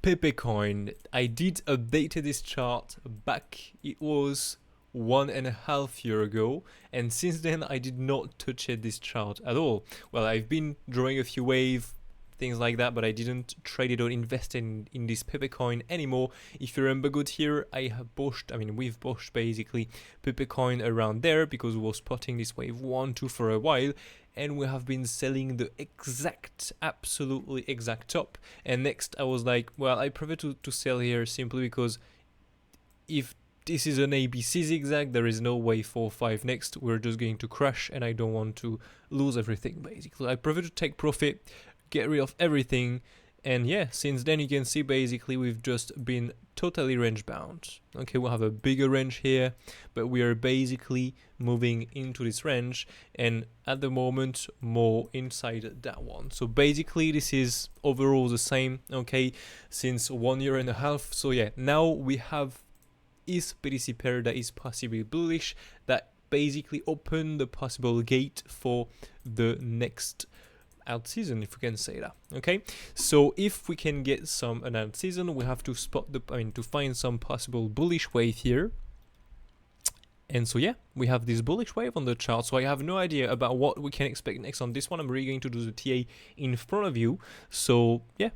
PEPECOIN. I did update this chart back, it was 1.5 years ago, and since then I did not touch this chart at all. Well, I've been drawing a few waves, things like that, but I didn't trade it or invest in this PEPECOIN anymore. If you remember good here, we've pushed basically PEPECOIN around there because we were spotting this wave 1, 2 for a while, and we have been selling the absolutely exact top. And next I was like, well, I prefer to sell here simply because if this is an ABC zigzag, there is no way 4-5 next, we're just going to crash, and I don't want to lose everything basically. I prefer to take profit, get rid of everything, and yeah, since then you can see basically we've just been totally range bound. Okay, we'll have a bigger range here, but we are basically moving into this range, and at the moment more inside that one. So basically this is overall the same, okay, since 1.5 years. So yeah, now we have BTC pair that is possibly bullish, that basically open the possible gate for the next out season, if we can say that. Okay, so if we can get an out season, we have to to find some possible bullish wave here. And so yeah, we have this bullish wave on the chart. So I have no idea about what we can expect next on this one. I'm really going to do the TA in front of you. So yeah,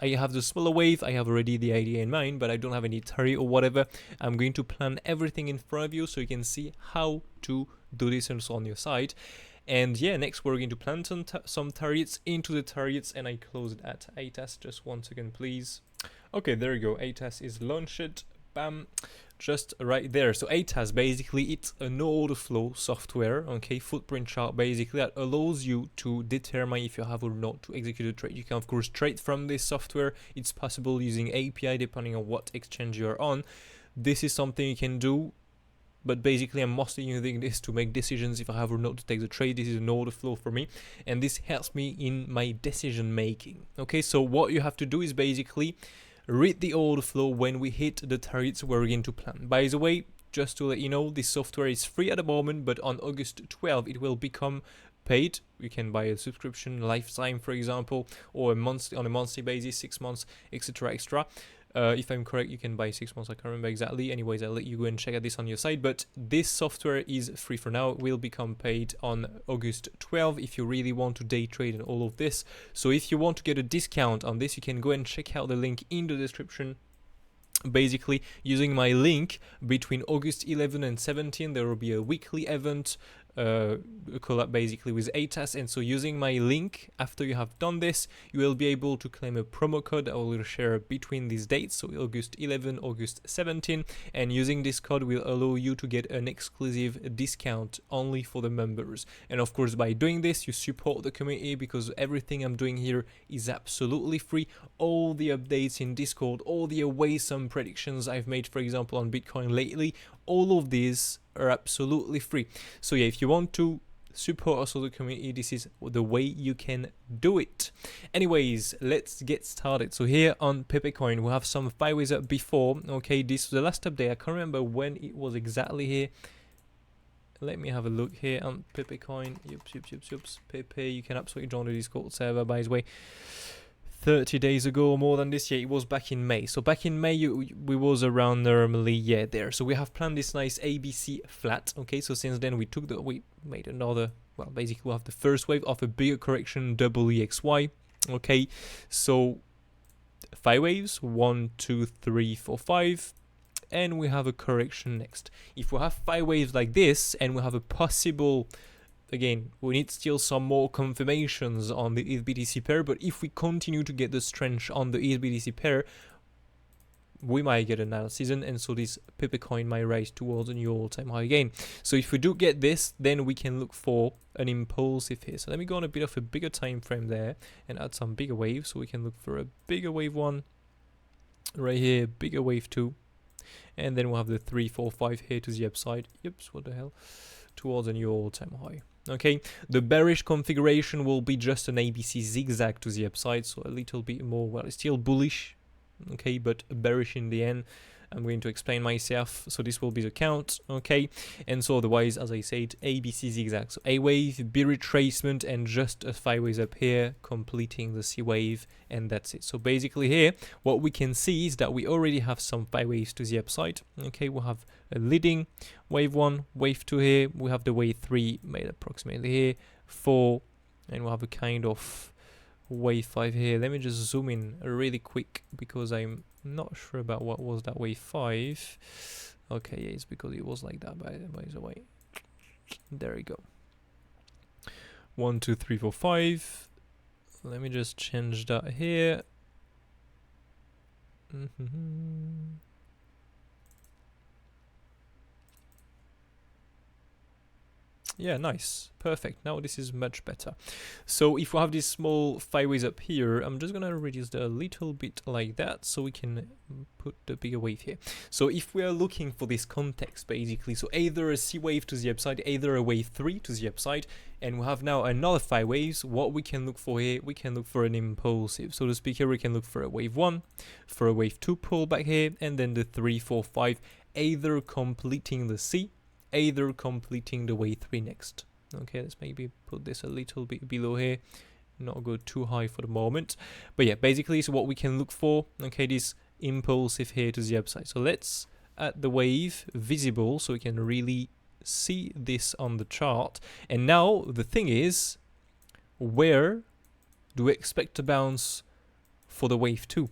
I have the smaller wave. I have already the idea in mind, but I don't have any target or whatever. I'm going to plan everything in front of you so you can see how to do this also on your side. And yeah, next we're going to plant some targets into the targets, and I close it at ATAS. Just 1 second, please. Okay, there you go. ATAS is launched. Bam, just right there. So ATAS basically, it's an order flow software, okay, footprint chart basically, that allows you to determine if you have or not to execute a trade. You can of course trade from this software. It's possible using API depending on what exchange you are on. This is something you can do, but basically I'm mostly using this to make decisions if I have or not to take the trade. This is an order flow for me, and this helps me in my decision making. Okay, so what you have to do is basically read the order flow when we hit the targets we're going to plan. By the way, just to let you know, this software is free at the moment, but on August 12 it will become paid. You can buy a subscription lifetime, for example, or on a monthly basis, 6 months, etc. extra. If I'm correct, you can buy 6 months. I can't remember exactly. Anyways, I'll let you go and check out this on your site. But this software is free for now. It will become paid on August 12 if you really want to day trade and all of this. So if you want to get a discount on this, you can go and check out the link in the description. Basically, using my link between August 11 and 17, there will be a weekly event collab basically with ATAS, and so using my link after you have done this, you will be able to claim a promo code I will share between these dates, so August 11, August 17, and using this code will allow you to get an exclusive discount only for the members. And of course, by doing this, you support the community because everything I'm doing here is absolutely free. All the updates in Discord, all the awesome predictions I've made, for example, on Bitcoin lately, all of these are absolutely free. So yeah, if you want to support also the community, this is the way you can do it. Anyways, let's get started. So here on PEPECOIN, we have some 5 ways up before. Okay, this was the last update. I can't remember when it was exactly here. Let me have a look here on PEPECOIN. Yups. Pepe, you can absolutely join the Discord server, by the way. 30 days ago or more than this. Yeah, it was back in May. So back in May we was around normally, yeah, there. So we have planned this nice ABC flat. Okay, so since then we made another, well, basically we have the first wave of a bigger correction, double EXY. Okay, so 5 waves, 1, 2, 3, 4, 5, and we have a correction next. If we have 5 waves like this and we have a possible, again, we need still some more confirmations on the ETH-BTC pair, but if we continue to get the strength on the ETH-BTC pair, we might get another season, and so this PEPECOIN might rise towards a new all-time high again. So if we do get this, then we can look for an impulsive here. So let me go on a bit of a bigger time frame there and add some bigger waves, so we can look for a bigger wave 1 right here, bigger wave 2, and then we'll have the 3, 4, 5 here to the upside. Oops, what the hell? Towards a new all-time high. Okay, the bearish configuration will be just an ABC zigzag to the upside, so a little bit more, well, it's still bullish, okay, but bearish in the end. I'm going to explain myself. So this will be the count, okay? And so otherwise, as I said, A, B, C zigzag. So A wave, B retracement, and just a sideways up here, completing the C wave, and that's it. So basically here, what we can see is that we already have some phi waves to the upside. Okay, we'll have a leading wave 1, wave 2 here. We have the wave 3 made approximately here, 4, and we'll have a kind of wave 5 here. Let me just zoom in really quick because I'm not sure about what was that wave 5. Okay, yeah, it's because it was like that by the way. There we go. 1, 2, 3, 4, 5. Let me just change that here. Yeah, nice. Perfect. Now this is much better. So if we have this small phi waves up here, I'm just gonna reduce that a little bit like that so we can put the bigger wave here. So if we are looking for this context basically, so either a C wave to the upside, either a wave 3 to the upside, and we have now another phi waves, what we can look for here, we can look for an impulsive. So to speak here, we can look for a wave 1, for a wave 2 pull back here, and then the 3, 4, 5, either completing the C, either completing the wave 3 next. Okay, let's maybe put this a little bit below here, not go too high for the moment. But yeah, basically so what we can look for, okay, this impulsive here to the upside. So let's add the wave visible so we can really see this on the chart. And now the thing is, where do we expect to bounce for the wave 2?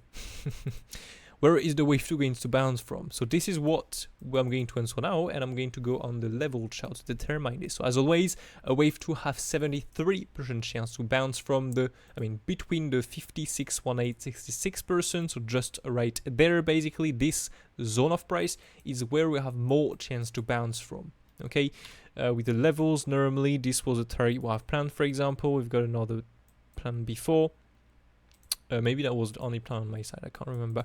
Where is the wave 2 going to bounce from? So this is what I'm going to answer now, and I'm going to go on the level chart to determine this. So as always, a wave 2 has 73% chance to bounce from the, between the 56, 18, 66%, so just right there basically, this zone of price is where we have more chance to bounce from. Okay, with the levels, normally this was a target we have planned, for example. We've got another plan before. Maybe that was the only plan on my side, I can't remember,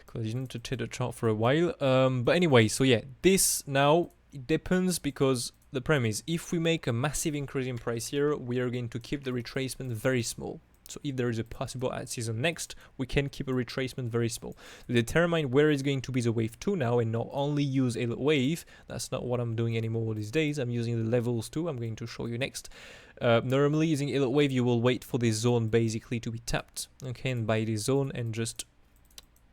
because I didn't touch the chart for a while. But anyway, so yeah, this now, it depends, because the premise, if we make a massive increase in price here, we are going to keep the retracement very small. So if there is a possible ad season next, we can keep a retracement very small. To determine where is going to be the wave 2 now, and not only use Elliott Wave, that's not what I'm doing anymore these days, I'm using the levels too, I'm going to show you next. Normally using Elliott Wave, you will wait for this zone basically to be tapped, okay, and buy this zone and just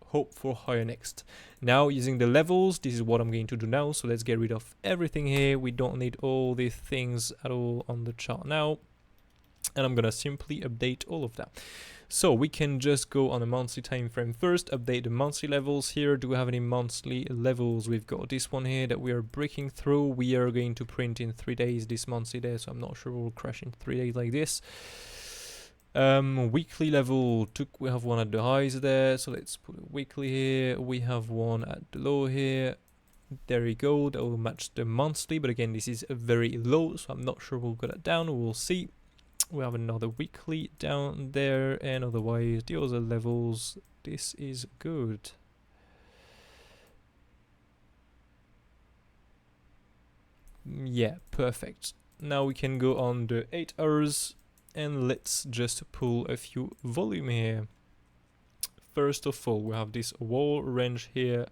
hope for higher next. Now using the levels, this is what I'm going to do now, so let's get rid of everything here. We don't need all these things at all on the chart now. And I'm gonna simply update all of that. So we can just go on a monthly time frame first, update the monthly levels here. Do we have any monthly levels? We've got this one here that we are breaking through. We are going to print in 3 days this monthly there, so I'm not sure we'll crash in 3 days like this. Weekly level, we have one at the highs there, so let's put a weekly here. We have one at the low here. There we go, that will match the monthly, but again, this is very low, so I'm not sure we'll get that down. We'll see. We have another weekly down there, and otherwise the other levels, this is good. Yeah, perfect. Now we can go on the 8 hours, and let's just pull a few volume here. First of all, we have this wall range here.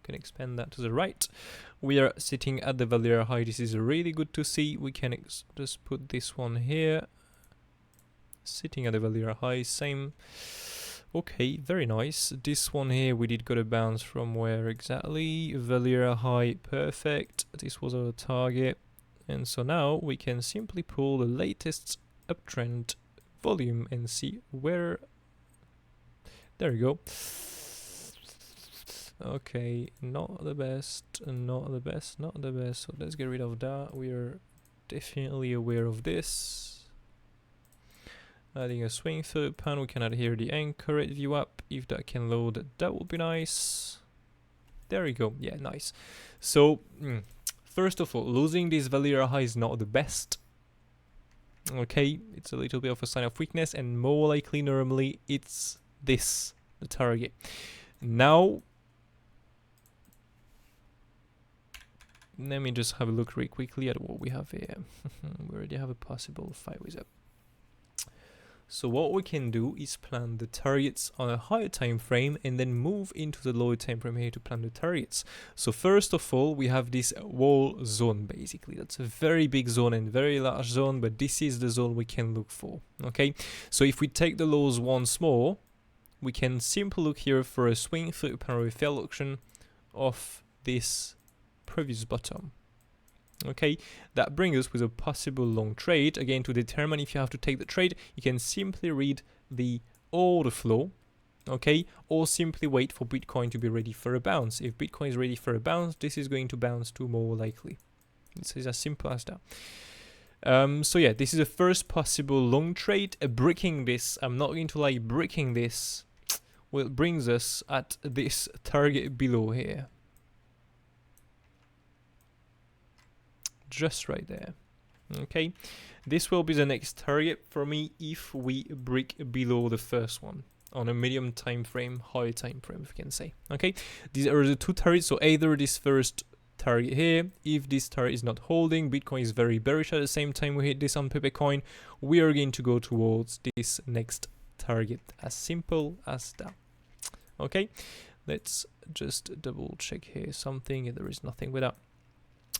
Can expand that to the right. We are sitting at the value high. This is really good to see. We can just put this one here, sitting at the value high, same. Okay, very nice. This one here, we did got a bounce from where exactly? Value high, perfect. This was our target, and so now we can simply pull the latest uptrend volume and see where. There we go. Okay, not the best, not the best, not the best. So let's get rid of that. We are definitely aware of this. Adding a swing third pan, we can add here the anchor rate view up. If that can load, that would be nice. There we go. Yeah, nice. So, first of all, losing this value high is not the best. Okay, it's a little bit of a sign of weakness, and more likely, normally, it's this, the target. Now, let me just have a look really quickly at what we have here. We already have a possible 5 ways up. So what we can do is plan the targets on a higher time frame and then move into the lower time frame here to plan the targets. So first of all, we have this wall zone basically. That's a very big zone and very large zone, but this is the zone we can look for. Okay, so if we take the lows once more, we can simply look here for a swing through primary fail auction of this previous bottom. Okay, that brings us with a possible long trade. Again, to determine if you have to take the trade, you can simply read the order flow, okay, or simply wait for Bitcoin to be ready for a bounce. If Bitcoin is ready for a bounce, this is going to bounce to more likely. This is as simple as that. So yeah, this is the first possible long trade. Breaking this, I'm not going to lie, breaking this will brings us at this target below here. Just right there. Okay, this will be the next target for me if we break below the first one on a medium time frame, high time frame, if you can say. Okay, these are the two targets. So either this first target here, if this target is not holding, Bitcoin is very bearish at the same time we hit this on PEPECOIN, we are going to go towards this next target. As simple as that. Okay, let's just double check here something. There is nothing with that.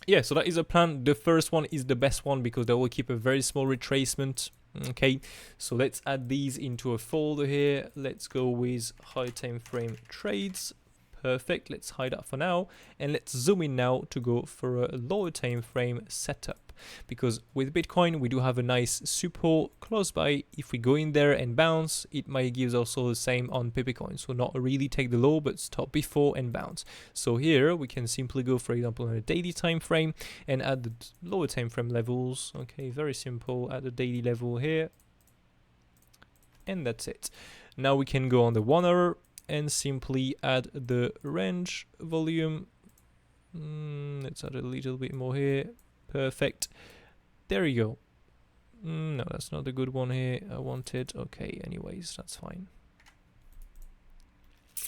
Yeah, so that is a plan. The first one is the best one because they will keep a very small retracement. Okay, so let's add these into a folder here. Let's go with high time frame trades. Perfect, let's hide that for now, and let's zoom in now to go for a lower time frame setup, because with Bitcoin we do have a nice support close by. If we go in there and bounce, it might give also the same on PEPECOIN, so not really take the low but stop before and bounce. So here we can simply go, for example, on a daily time frame and add the lower time frame levels. Okay, very simple, at the daily level here, and that's it. Now we can go on the 1 hour and simply add the range volume. Let's add a little bit more here. Perfect. There you go. No, that's not the good one here. I want it. Okay, anyways, that's fine.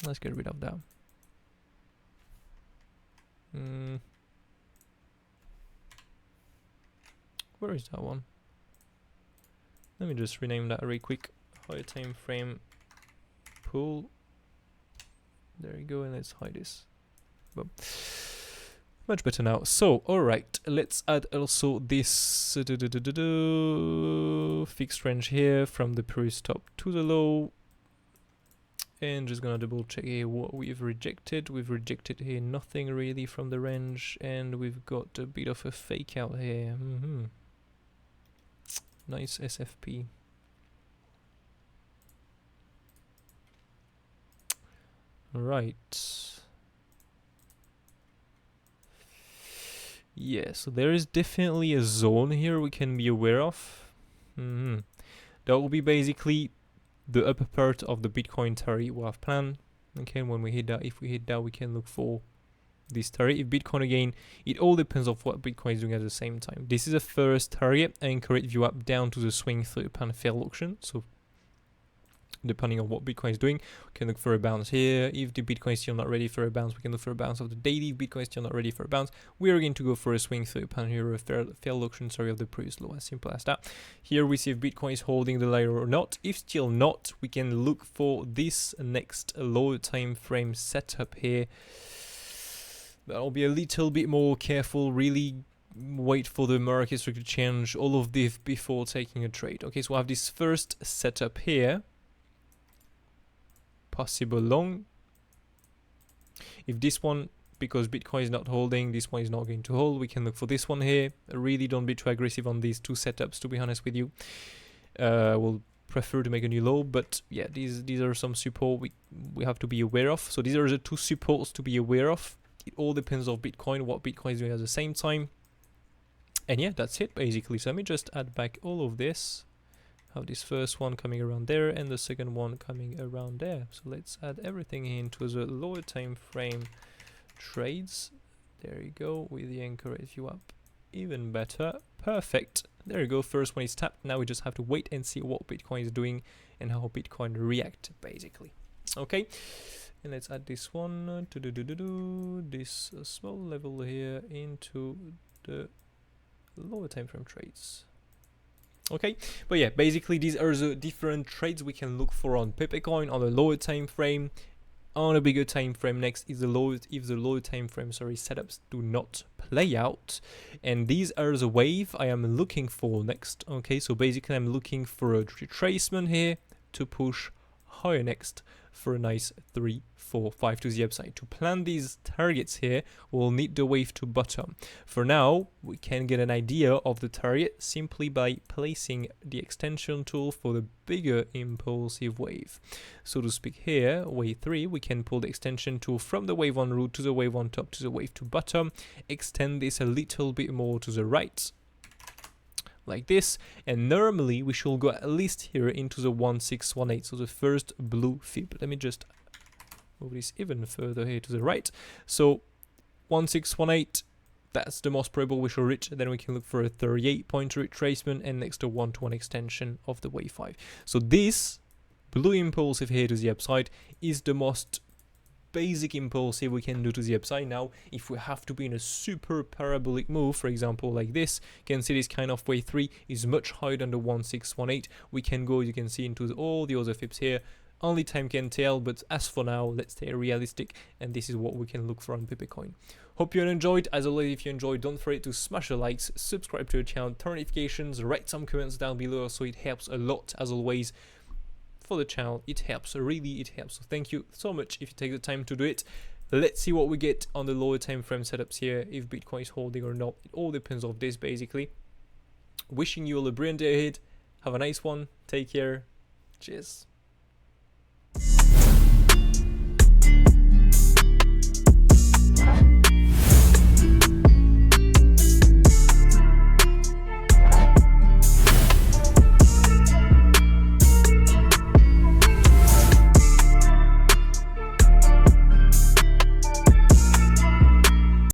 Let's get rid of that. Where is that one? Let me just rename that really quick. High time frame pool. There you go, and let's hide this. Boom. Much better now. So, alright, let's add also this fixed range here from the previous top to the low. And just gonna double check here what we've rejected. We've rejected here nothing really from the range, and we've got a bit of a fake out here. Nice SFP. Right. Yeah, so there is definitely a zone here we can be aware of. That will be basically the upper part of the Bitcoin target we have planned. Okay, when we hit that, if we hit that, we can look for this target. If Bitcoin again, it all depends on what Bitcoin is doing at the same time. This is a first target. I encourage you up down to the swing through pan fail auction. So depending on what Bitcoin is doing, we can look for a bounce here. If the Bitcoin is still not ready for a bounce, we can look for a bounce of the daily. If Bitcoin is still not ready for a bounce, we are going to go for a swing through pan here, a fail auction, sorry, of the previous low. As simple as that. Here we see if Bitcoin is holding the line or not. If still not, we can look for this next low time frame setup here. That'll be a little bit more careful, really wait for the market structure to change, all of this before taking a trade. Okay, so I have this first setup here. Possible long. If this one, because Bitcoin is not holding, this one is not going to hold, we can look for this one here. Really don't be too aggressive on these two setups, to be honest with you. We'll prefer to make a new low, but yeah, these are some support we have to be aware of. So these are the two supports to be aware of. It all depends on Bitcoin, what Bitcoin is doing at the same time. And yeah, that's it basically. So let me just add back all of this. Have this first one coming around there and the second one coming around there. So let's add everything into the lower time frame trades. There you go, with the anchor if you up even better. Perfect. There you go, first one is tapped. Now we just have to wait and see what Bitcoin is doing and how Bitcoin react basically. Okay, and let's add this one this small level here into the lower time frame trades. Okay, but yeah, basically these are the different trades we can look for on PEPECOIN on a lower time frame. On a bigger time frame next is the lower time frame setups do not play out, and these are the wave I am looking for next. Okay, so basically I'm looking for a retracement here to push higher next for a nice 3, 4, 5 to the upside. To plan these targets here, we'll need the wave to bottom. For now, we can get an idea of the target simply by placing the extension tool for the bigger impulsive wave. So to speak here, wave 3, we can pull the extension tool from the wave 1 root to the wave 1 top to the wave 2 bottom, extend this a little bit more to the right, like this, and normally we should go at least here into the 1618, so the first blue fib. Let me just move this even further here to the right. So 1618, that's the most probable we should reach. Then we can look for a 38-point retracement and next a 1-to-1 extension of the wave 5. So this blue impulsive here to the upside is the most basic impulsive we can do to the upside. Now, if we have to be in a super parabolic move, for example like this, you can see this kind of wave 3 is much higher than the 1618. We can go, you can see, into all the other fibs here. Only time can tell, but as for now, let's stay realistic, and this is what we can look for on PEPECOIN. Hope you enjoyed. As always, if you enjoyed, don't forget to smash the likes, subscribe to the channel, turn notifications, write some comments down below, so it helps a lot, as always. For the channel, it helps, really it helps. So thank you so much if you take the time to do it. Let's see what we get on the lower time frame setups here, if Bitcoin is holding or not. It all depends on this basically. Wishing you all a brilliant day ahead. Have a nice one. Take care. Cheers.